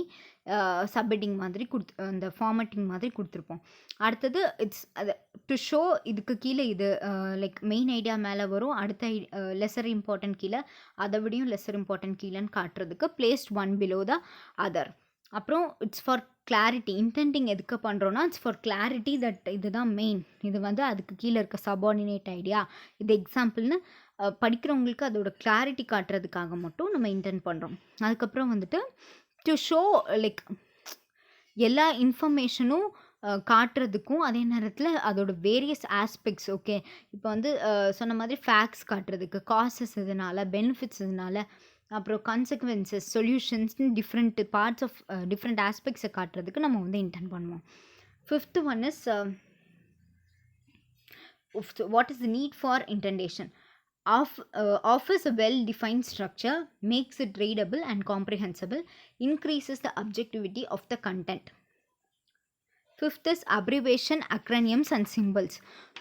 சப் ஹெட்டிங் மாதிரி அந்த ஃபார்மேட்டிங் மாதிரி கொடுத்துருப்போம். அடுத்தது இட்ஸ் அது டு ஷோ இதுக்கு கீழே இது லைக் மெயின் ஐடியா மேலே வரும், அடுத்த லெஸர் இம்பார்ட்டன்ட் கீழே, அதை விடையும் லெஸர் இம்பார்ட்டன்ட் கீழேன்னு காட்டுறதுக்கு பிளேஸ்ட் 1 பிலோ த அதர். அப்புறம் இட்ஸ் ஃபார் கிளாரிட்டி. இன்டென்டிங் எதுக்கு பண்ணுறோன்னா இட்ஸ் ஃபார் கிளாரிட்டி தட் இதுதான் மெயின், இது வந்து அதுக்கு கீழே இருக்க சபார்டினேட் ஐடியா, இது எக்ஸாம்பிள்னு படிக்கிறவங்களுக்கு அதோட கிளாரிட்டி காட்டுறதுக்காக மட்டும் நம்ம இன்டென்ட் பண்ணுறோம். அதுக்கப்புறம் வந்துட்டு டு ஷோ லைக் எல்லா இன்ஃபர்மேஷனும் காட்டுறதுக்கும் அதே நேரத்தில் அதோட வேரியஸ் ஆஸ்பெக்ட்ஸ். ஓகே, இப்போ வந்து சொன்ன மாதிரி ஃபேக்ட்ஸ் காட்டுறதுக்கு, காசஸ் இதனால், பெனிஃபிட்ஸ் இதனால், அப்புறம் கான்சிக்வன்சஸ், சொல்யூஷன்ஸ்னு டிஃப்ரெண்ட் பார்ட்ஸ் ஆஃப் டிஃப்ரெண்ட் ஆஸ்பெக்ட்ஸை காட்டுறதுக்கு நம்ம வந்து இன்டென்ட் பண்ணுவோம். 5th one is what is the need for indentation. Offers a well-defined structure, makes it readable and comprehensible, increases the objectivity of the content. 5th is abbreviation, acronyms and symbols.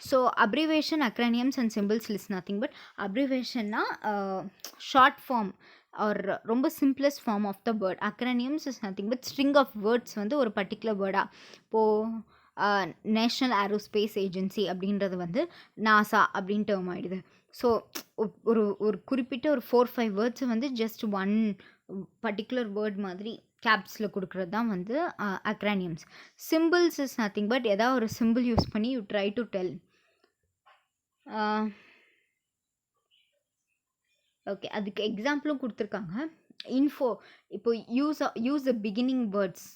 So abbreviation, acronyms and symbols is nothing but abbreviation na short form or ரொம்ப simplest form of the word. Acronyms is nothing but string of words வந்து ஒரு particular word-ஆ. இப்போது நேஷ்னல் ஏரோஸ்பேஸ் ஏஜென்சி அப்படின்றது வந்து நாசா அப்படின்னு டேர்ம் ஆகிடுது. ஸோ ஒரு குறிப்பிட்ட ஒரு 4-5 வேர்ட்ஸை வந்து ஜஸ்ட் ஒன் பர்டிகுலர் வேர்ட் மாதிரி கேப்ஸில் கொடுக்குறது தான் வந்து acronyms. Symbols is nothing but ஏதாவது ஒரு சிம்பிள் யூஸ் பண்ணி you try to tell. Okay, அதுக்கு எக்ஸாம்பிளும் கொடுத்துருக்காங்க. இன்ஃபோ இப்போ யூஸ் த பிகினிங் வேர்ட்ஸ்.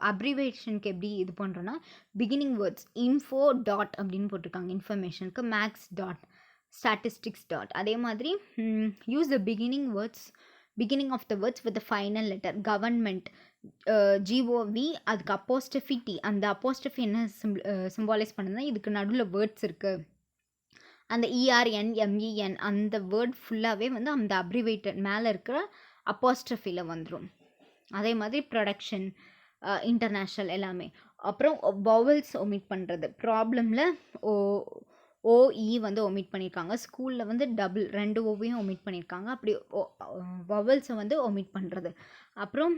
அப்ரிவேஷனுக்கு எப்படி இது பண்ணுறோன்னா பிகினிங் வேர்ட்ஸ் இன்ஃபோ டாட் அப்படின்னு போட்டிருக்காங்க. இன்ஃபர்மேஷனுக்கு மேக்ஸ் டாட், ஸ்டாட்டிஸ்டிக்ஸ் டாட். அதே மாதிரி use the beginning of the words with the final letter. Government G O V, அதுக்கு அப்போஸ்டஃபி டி. அந்த அப்போஸ்டஃபி என்ன சிம்பாலைஸ் பண்ணுதுன்னா இதுக்கு நடுவில் வேர்ட்ஸ் இருக்குது. அந்த ERNMEN அந்த வேர்ட் ஃபுல்லாகவே வந்து அந்த அப்ரிவேட்டட் மேலே இருக்கிற அப்போஸ்ட்ரஃபியில் வந்துடும். அதே மாதிரி ப்ரொடக்ஷன், இன்டர்நேஷ்னல் எல்லாமே. அப்புறம் வவல்ஸ் ஒமிட் பண்ணுறது. ப்ராப்ளமில் OE வந்து ஒமிட் பண்ணியிருக்காங்க. ஸ்கூலில் வந்து டபுள் 2 ஓவையும் ஒமிட் பண்ணியிருக்காங்க. அப்படி வவல்ஸை வந்து ஒமிட் பண்ணுறது. அப்புறம்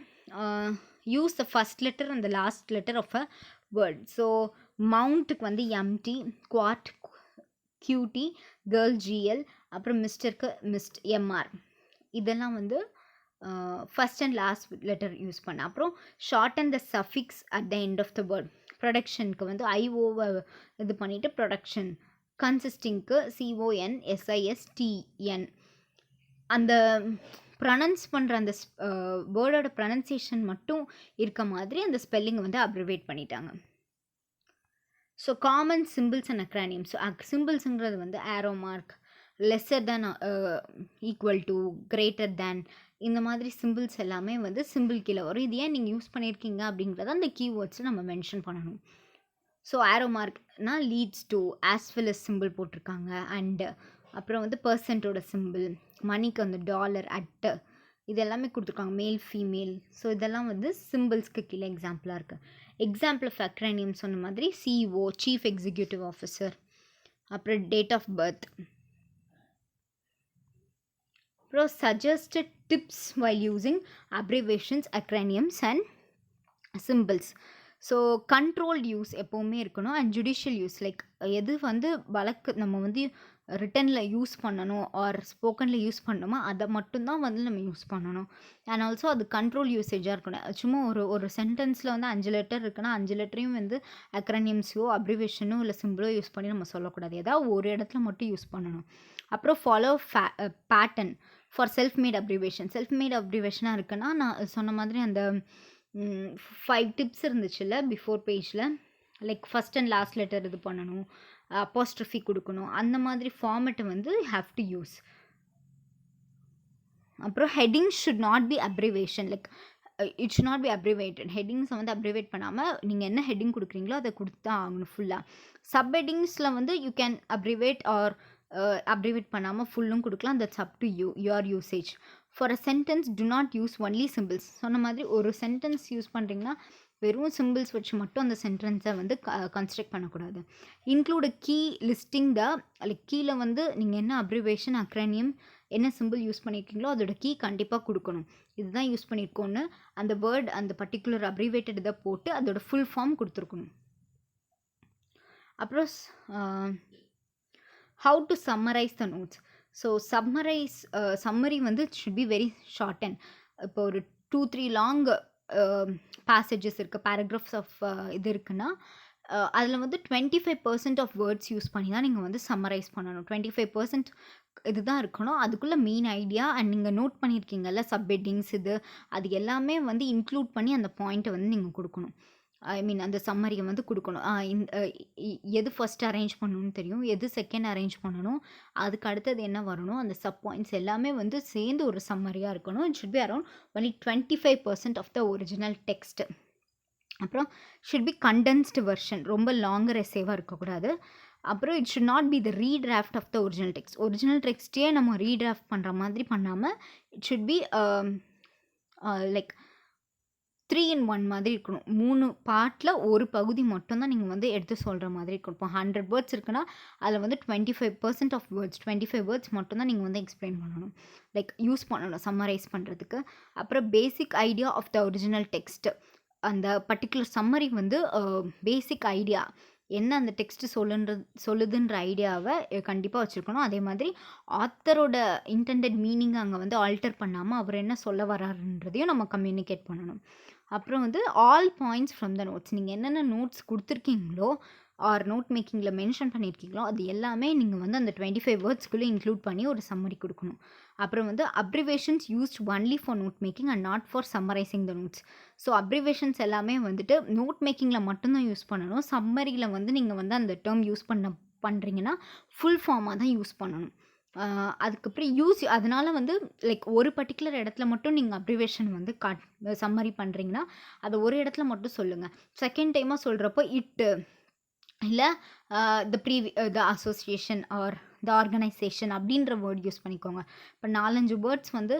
use the first letter and the last letter of a word. So மவுண்ட்டுக்கு வந்து MT, quad QT, girl GL, அப்புறம் மிஸ்டருக்கு MR. இதெல்லாம் வந்து first and last letter use பண்ண. அப்புறம் short and the suffix at the end of the word. ப்ரொடக்ஷனுக்கு வந்து IOவை இது பண்ணிவிட்டு ப்ரொடக்ஷன். கன்சிஸ்டிங்க்கு CONSISTN. அந்த ப்ரனன்ஸ் பண்ணுற அந்த வேர்டோட ப்ரனன்சியேஷன் மட்டும் இருக்க மாதிரி அந்த ஸ்பெல்லிங் வந்து அப்ரிவேட் பண்ணிட்டாங்க. So common symbols and acronyms. சிம்பிள்ஸுங்கிறது வந்து arrow mark, lesser than, equal to, greater than, இந்த மாதிரி சிம்பிள்ஸ் எல்லாமே வந்து சிம்பிள் கீழே வரும். இது ஏன் நீங்கள் யூஸ் பண்ணியிருக்கீங்க அப்படிங்கிறத அந்த கீவேர்ட்ஸில் நம்ம மென்ஷன் பண்ணணும். ஸோ ஆரோ மார்க்னா leads to, as well as symbol போட்டிருக்காங்க. அண்டு அப்புறம் வந்து பர்சன்ட்டோட சிம்பிள், மணிக்கு வந்து டாலர், அட்டு, இது எல்லாமே கொடுத்துருக்காங்க. மேல், ஃபீமேல். ஸோ இதெல்லாம் வந்து சிம்பிள்ஸ்க்கு கீழே எக்ஸாம்பிளாக இருக்குது. எக்ஸாம்பிள் ஆஃப் அக்ரானியம் சொன்ன மாதிரி CEO, சீஃப் எக்ஸிக்யூட்டிவ் ஆஃபீஸர். அப்புறம் டேட் ஆஃப் பர்த். அப்புறம் suggested tips while using abbreviations, acronyms and symbols. So controlled use எப்போவுமே இருக்கணும். அண்ட் ஜுடிஷியல் யூஸ், லைக் எது வந்து நம்ம வந்து ரிட்டனில் யூஸ் பண்ணணும் ஆர் ஸ்போக்கனில் யூஸ் பண்ணணுமோ அதை மட்டும்தான் வந்து நம்ம யூஸ் பண்ணணும். அண்ட் ஆல்சோ அது கண்ட்ரோல் யூசேஜாக இருக்கணும். சும்மா ஒரு சென்டென்ஸில் வந்து 5 லெட்டர் இருக்குன்னா 5 லெட்டரையும் வந்து அக்ரானியம்ஸோ அப்ரிவேஷனோ இல்லை சிம்பிளோ யூஸ் பண்ணி நம்ம சொல்லக்கூடாது. ஏதாவது ஒரு இடத்துல மட்டும் யூஸ் பண்ணணும். அப்புறம் follow pattern for self made abbreviation. Self made அப்ரிவேஷனாக இருக்குன்னா நான் சொன்ன மாதிரி அந்த 5 டிப்ஸ் இருந்துச்சுல்ல பிஃபோர் பேஜில், like first and last letter இது பண்ணணும், அப்போஸ்ட்ரஃபி கொடுக்கணும், அந்த மாதிரி ஃபார்மெட்டை வந்து ஹேவ் டு யூஸ். அப்புறம் headings should not be abbreviation, like it should not be abbreviated. ஹெட்டிங்ஸை வந்து அப்ரிவேட் பண்ணாமல் நீங்கள் என்ன ஹெட்டிங் கொடுக்குறீங்களோ அதை கொடுத்தா ஆகணும் ஃபுல்லாக. சப் ஹெட்டிங்ஸில் வந்து you can abbreviate or abbreviate பண்ணாமல் ஃபுல்லும் கொடுக்கலாம். That's up to your usage. For a sentence to not use only symbols. சொன்ன மாதிரி ஒரு சென்டென்ஸ் யூஸ் பண்ணுறீங்கன்னா வெறும் சிம்பிள்ஸ் வச்சு மட்டும் அந்த சென்டென்ஸை வந்து கன்ஸ்ட்ரக்ட் பண்ணக்கூடாது. இன்க்ளூட் கீ லிஸ்டிங் த, லைக் கீழே வந்து நீங்கள் என்ன அப்ரிவேஷன், அக்ரானியம், என்ன சிம்பிள் யூஸ் பண்ணியிருக்கீங்களோ அதோட கீ கண்டிப்பாக கொடுக்கணும். இதுதான் யூஸ் பண்ணியிருக்கோன்னு அந்த வேர்ட், அந்த பர்டிகுலர் அப்ரிவேட்டட் இதை போட்டு அதோட ஃபுல் ஃபார்ம் கொடுத்துருக்கணும். அப்புறம் how to summarise the notes. So summary வந்து should be very short and. இப்போ ஒரு 2-3 லாங் பேசேஜஸ் இருக்குது, பேராகிராஃப்ஸ் ஆஃப் இது இருக்குன்னா அதில் வந்து 25% ஆஃப் வேர்ட்ஸ் யூஸ் பண்ணி தான் நீங்கள் வந்து சம்மரைஸ் பண்ணணும். 25% இதுதான் இருக்கணும். அதுக்குள்ளே மெயின் ஐடியா அண்ட் நீங்கள் நோட் பண்ணியிருக்கீங்கல்ல சப்ஹெட்டிங்ஸ், அது எல்லாமே வந்து இன்க்ளூட் பண்ணி அந்த பாயிண்ட்டை வந்து நீங்கள் கொடுக்கணும். ஐ மீன் அந்த சம்மரியை வந்து கொடுக்கணும். எது ஃபஸ்ட் அரேஞ்ச் பண்ணணும்னு தெரியும், எது செகண்ட் அரேஞ்ச் பண்ணணும், அதுக்கு அடுத்தது என்ன வரணும், அந்த சப் பாயிண்ட்ஸ் எல்லாமே வந்து சேர்ந்து ஒரு சம்மரியாக இருக்கணும். It should be around only 25% of the original text. அப்புறம் ஷுட் பி கண்டென்ஸ்டு வெர்ஷன், ரொம்ப லாங்கர் எஸ்ஸேவாக இருக்கக்கூடாது. அப்புறம் it should not be the redraft of the original text. Original டெக்ஸ்ட்டே நம்ம ரீட்ராஃப்ட் பண்ணுற மாதிரி பண்ணாமல் it should be like 3-in-1 மாதிரி இருக்கணும். 3 பார்ட்டில் ஒரு பகுதி மட்டும்தான் நீங்கள் வந்து எடுத்து சொல்கிற மாதிரி இருக்கும். இப்போ 100 வேர்ட்ஸ் இருக்குன்னா அதில் வந்து 25% ஆஃப் வேர்ட்ஸ், 25 வேர்ட்ஸ் மட்டும்தான் நீங்கள் வந்து எக்ஸ்பிளைன் பண்ணணும், லைக் யூஸ் பண்ணணும் சம்மரைஸ் பண்ணுறதுக்கு. அப்புறம் basic idea of the original text, அந்த பர்டிகுலர் சம்மரி வந்து பேசிக் ஐடியா என்ன அந்த டெக்ஸ்ட்டு சொல்லுதுன்ற ஐடியாவை கண்டிப்பாக வச்சுருக்கணும். அதே மாதிரி ஆத்தரோட இன்டெண்டட் மீனிங் அங்கே வந்து ஆல்டர் பண்ணாமல் அவர் என்ன சொல்ல வராருன்றதையும் நம்ம கம்யூனிகேட் பண்ணணும். அப்புறம் வந்து all points from the notes. நீங்கள் என்னென்ன நோட்ஸ் கொடுத்துருக்கீங்களோ ஆர் நோட் மேக்கிங்கில் மென்ஷன் பண்ணியிருக்கீங்களோ அது எல்லாமே நீங்கள் வந்து அந்த 25 வேர்ட்ஸ்குள்ளே இன்க்ளூட் பண்ணி ஒரு சம்மரி கொடுக்கணும். அப்புறம் வந்து abbreviations used only for note making and not for summarising the notes. So abbreviations எல்லாமே வந்துட்டு நோட் மேக்கிங்கில் மட்டும்தான் யூஸ் பண்ணணும். சம்மரியில் வந்து நீங்கள் வந்து அந்த டேர்ம் யூஸ் பண்ணுறீங்கன்னா ஃபுல் ஃபார்மாக தான் யூஸ் பண்ணணும். அதுக்கப்புறம் அதனால் வந்து லைக் ஒரு பர்டிகுலர் இடத்துல மட்டும் நீங்கள் அப்ரிவேஷன் வந்து சம்மரி பண்ணுறீங்கன்னா அதை ஒரு இடத்துல மட்டும் சொல்லுங்கள். செகண்ட் டைமாக சொல்கிறப்போ இல்லை த அசோசியேஷன் ஆர் த ஆர்கனைசேஷன் அப்படின்ற வேர்ட் யூஸ் பண்ணிக்கோங்க. இப்போ 4-5 வேர்ட்ஸ் வந்து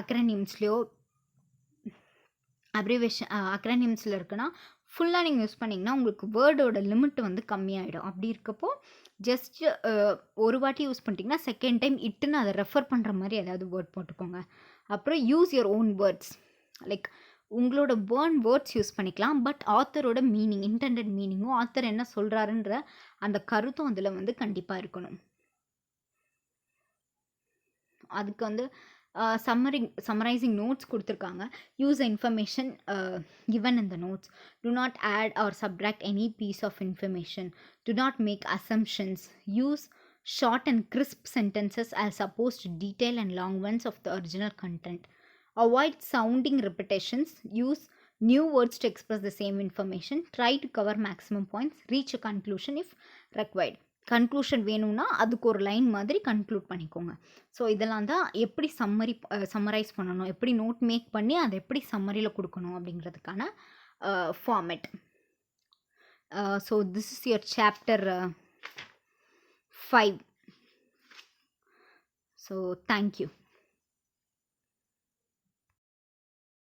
அக்ரனிம்ஸ்லையோ அக்ரனிம்ஸில் இருக்குன்னா ஃபுல்லாக நீங்கள் யூஸ் பண்ணிங்கன்னா உங்களுக்கு வேர்டோட லிமிட் வந்து கம்மியாகிடும். அப்படி இருக்கப்போ ஜஸ்ட் ஒரு வாட்டி யூஸ் பண்ணிட்டீங்கன்னா செகண்ட் டைம் இட்டுன்னு அதை ரெஃபர் பண்ணுற மாதிரி ஏதாவது வேர்ட் போட்டுக்கோங்க. அப்புறம் use your own words. Like உங்களோட வேர்ட்ஸ் யூஸ் பண்ணிக்கலாம். பட் ஆத்தரோட மீனிங், இன்டெண்டட் மீனிங்கும் ஆத்தர் என்ன சொல்கிறாருன்ற அந்த கருத்தும் அதில் வந்து கண்டிப்பாக இருக்கணும். அதுக்கு வந்து சம்மரைசிங் நோட்ஸ் கொடுத்துருக்காங்க. Use information given in the notes. Do not add or subtract any piece of information. Do not make assumptions. Use short and crisp sentences as opposed to detailed and long ones of the original content. Avoid sounding repetitions. Use new words to express the same information. Try to cover maximum points. Reach a conclusion if required. Conclusion வேணும்னா அதுக்கு ஒரு லைன் மாதிரி கன்க்ளூட் பண்ணிக்கோங்க. ஸோ இதெல்லாம் தான் எப்படி சம்மரைஸ் பண்ணணும், எப்படி நோட் மேக் பண்ணி அதை எப்படி சம்மரியில் கொடுக்கணும் அப்படிங்கிறதுக்கான format. So this is your chapter 5. So thank you.